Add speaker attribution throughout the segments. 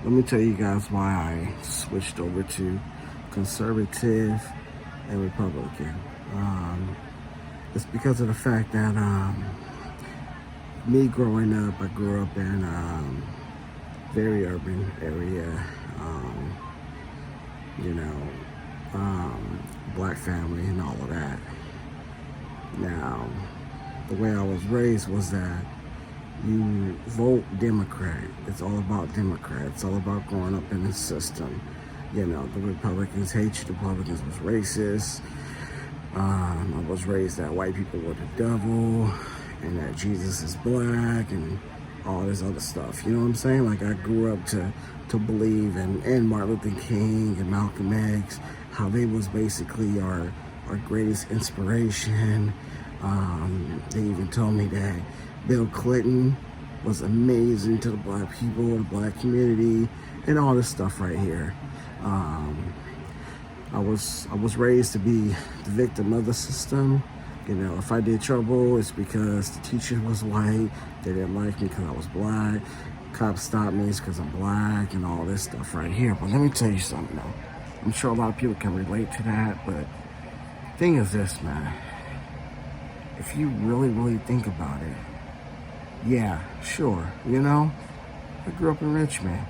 Speaker 1: Let me tell you guys why I switched over to conservative and Republican. It's because of the fact that me growing up, I grew up in very urban area, you know, black family and all of that. Now, the way I was raised was that you vote Democrat. It's all about Democrat. It's all about growing up in the system. You know, the Republicans hate you. The Republicans was racist. I was raised that white people were the devil and that Jesus is black and all this other stuff. You know what I'm saying? Like, I grew up to believe in Martin Luther King and Malcolm X, how they was basically our greatest inspiration. They even told me that Bill Clinton was amazing to the black people, the black community, and all this stuff right here. I was raised to be the victim of the system. You know, if I did trouble, it's because the teacher was white. They didn't like me because I was black. Cops stopped me because I'm black and all this stuff right here. But let me tell you something though. I'm sure a lot of people can relate to that, but the thing is this, man. If you really think about it, yeah, sure, you know, I grew up in Richmond,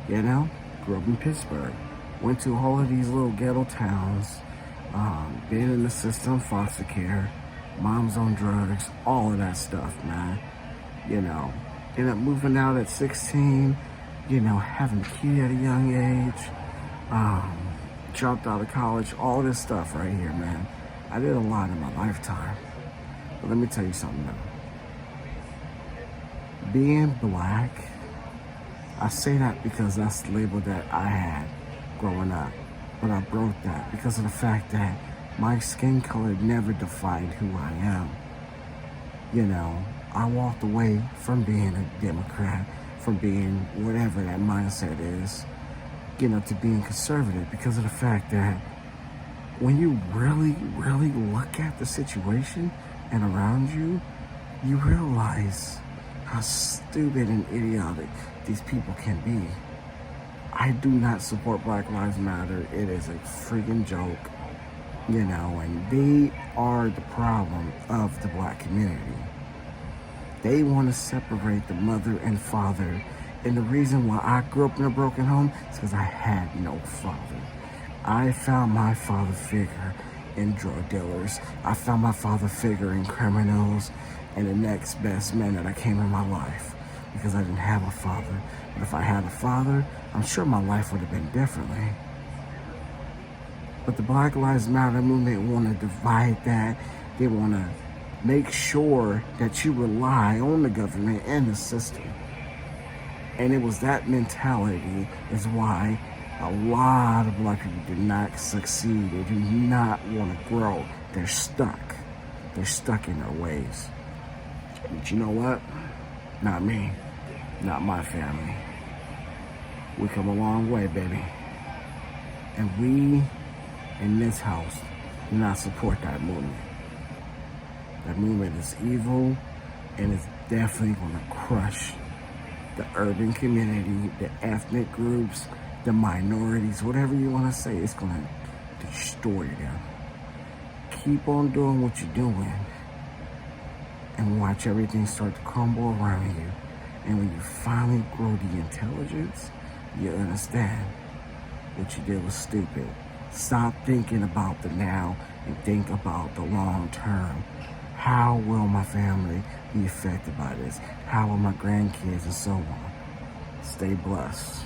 Speaker 1: you know, grew up in Pittsburgh, went to all of these little ghetto towns, been in the system, foster care, mom's on drugs, all of that stuff, man, you know, ended up moving out at 16, you know, having a kid at a young age, dropped out of college, all this stuff right here, man. I did a lot in my lifetime, but let me tell you something though. Being black, I say that because that's the label that I had growing up. But I broke that because of the fact that my skin color never defined who I am. You know, I walked away from being a Democrat, from being whatever that mindset is, you know, to being conservative because of the fact that when you really look at the situation and around you, you realize how stupid and idiotic these people can be. I do not support Black Lives Matter. It is a freaking joke, you know, and they are the problem of the black community. They want to separate the mother and father. And the reason why I grew up in a broken home is because I had no father. I found my father figure in drug dealers. I found my father figure in criminals and the next best man that I came in my life because I didn't have a father. But if I had a father, I'm sure my life would have been differently. But the Black Lives Matter movement want to divide that. They want to make sure that you rely on the government and the system. And it was that mentality is why a lot of black people do not succeed. They do not want to grow. They're stuck. They're stuck in their ways. But you know what? Not me. Not my family. We come a long way, baby. And we, in this house, do not support that movement. That movement is evil, and it's definitely going to crush the urban community, the ethnic groups, the minorities, whatever you want to say. It's going to destroy them. Keep on doing what you're doing and watch everything start to crumble around you. And when you finally grow the intelligence, you understand what you did was stupid. Stop thinking about the now and think about the long term. How will my family be affected by this? How will my grandkids and so on? Stay blessed.